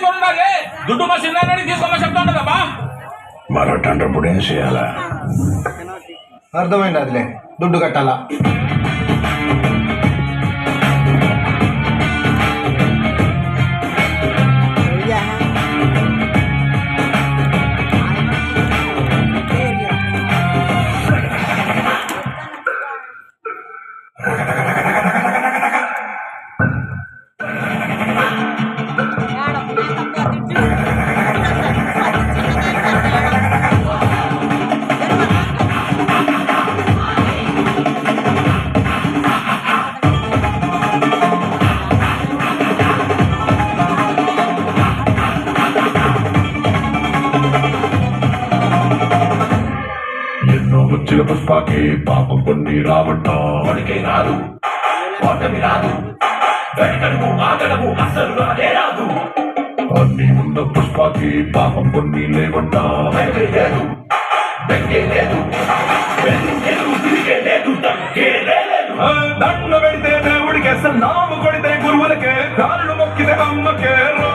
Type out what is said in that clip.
తీసుకొని ఉండాలి. దుడ్డు మా చిన్నాడికి తీసుకోమని చెప్తా ఉండదమ్మా. మరొట్టంటప్పుడు ఏం చేయాలా? అర్థమైంది, అదిలే దుడ్డు కట్టాలా. వచ్చిన పుష్పకి పాపం కొన్ని రావట వాడికే రాదు, ఓటమి రాదు, వెనకడము ఆగడము అసలు రాదే రాదు. అన్ని ఉన్న పుష్పకి పాపం కొన్ని లేవట లేదు, బెంగే లేదు, దండ పెడితే దేవుడికే, సన్నాము కొడితే గురువులకే, కాళ్ళు మొక్కితే అమ్మకే రా.